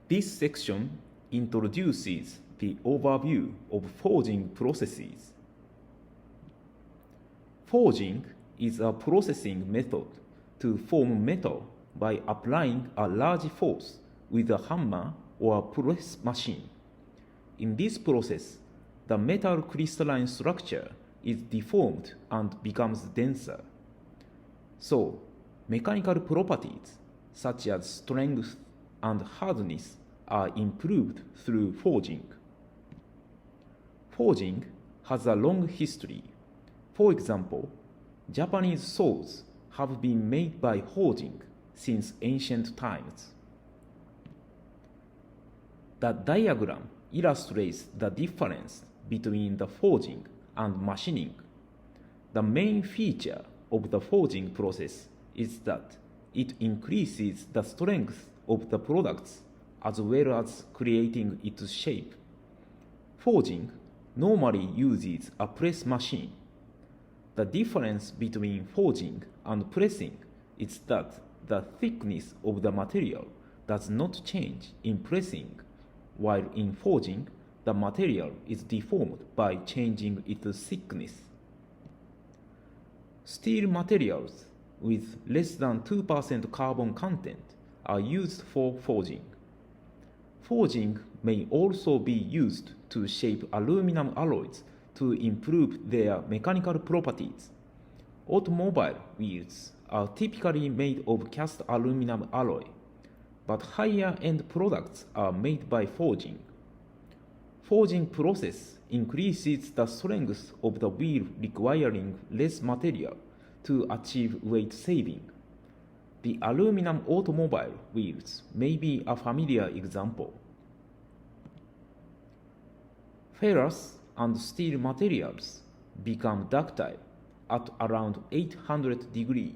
This section introduces the overview of forging processes. Forging is a processing method to form metal by applying a large force with a hammer or a press machine. In this process, the metal crystalline structure is deformed and becomes denser. So, mechanical properties such as strength and hardness are improved through forging. Forging has a long history. For example, Japanese swords have been made by forging since ancient times. The diagram illustrates the difference between the forging and machining. The main feature of the forging process is that it increases the strength of the products as well as creating its shape. Forging normally uses a press machine. The difference between forging and pressing is that the thickness of the material does not change in pressing, while in forging, the material is deformed by changing its thickness. Steel materials with less than 2% carbon content are used for forging. Forging may also be used to shape aluminum alloys to improve their mechanical properties. Automobile wheels are typically made of cast aluminum alloy, but higher-end products are made by forging. Forging process increases the strength of the wheel, requiring less material to achieve weight saving. The aluminum automobile wheels may be a familiar example. Ferrous and steel materials become ductile at around 800 degrees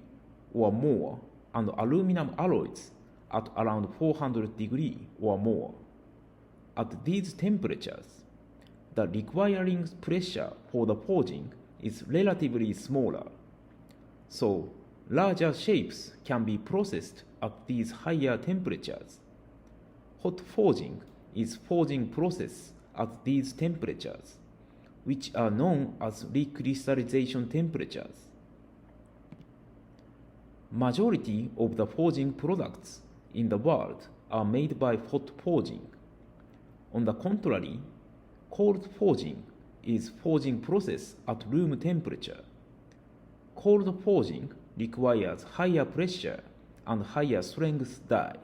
or more, and aluminum alloys at around 400 degrees or more. At these temperatures, the requiring pressure for the forging is relatively smaller, so larger shapes can be processed at these higher temperatures. Hot forging is forging process at these temperatures, which are known as recrystallization temperatures. Majority of the forging products in the world are made by hot forging. On the contrary, cold forging is forging process at room temperature. Cold forging requires higher pressure and higher strength die,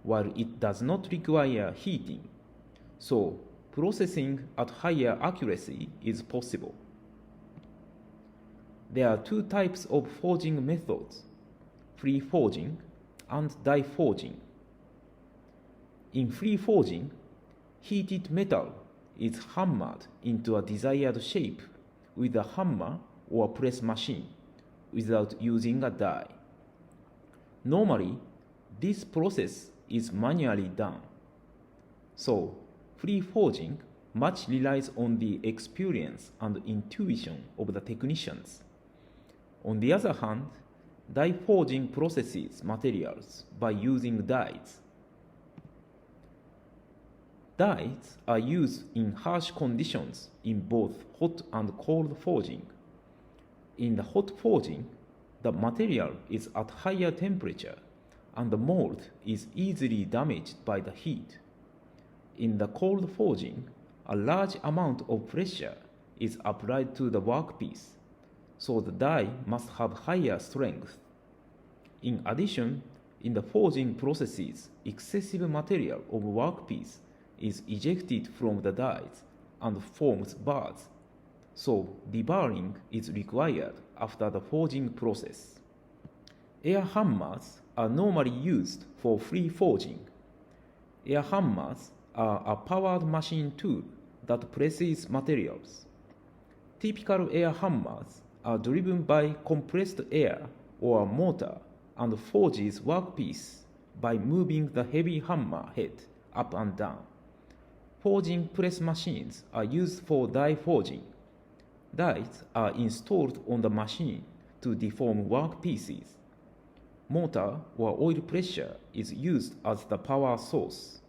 while it does not require heating, so processing at higher accuracy is possible. There are two types of forging methods: free forging and die forging. In free forging, heated metal is hammered into a desired shape with a hammer or press machine without using a die. Normally, this process is manually done. So, free forging much relies on the experience and intuition of the technicians. On the other hand, die forging processes materials by using dies. Dies are used in harsh conditions in both hot and cold forging. In the hot forging, the material is at higher temperature and the mold is easily damaged by the heat. In the cold forging, a large amount of pressure is applied to the workpiece, so the die must have higher strength. In addition, in the forging processes, excessive material of workpiece is ejected from the dies and forms bars, so deburring is required after the forging process. Air hammers are normally used for free forging. Air hammers are a powered machine tool that presses materials. Typical air hammers are driven by compressed air or a motor and forges workpiece by moving the heavy hammer head up and down. Forging press machines are used for die forging. Dies are installed on the machine to deform workpieces. Motor or oil pressure is used as the power source.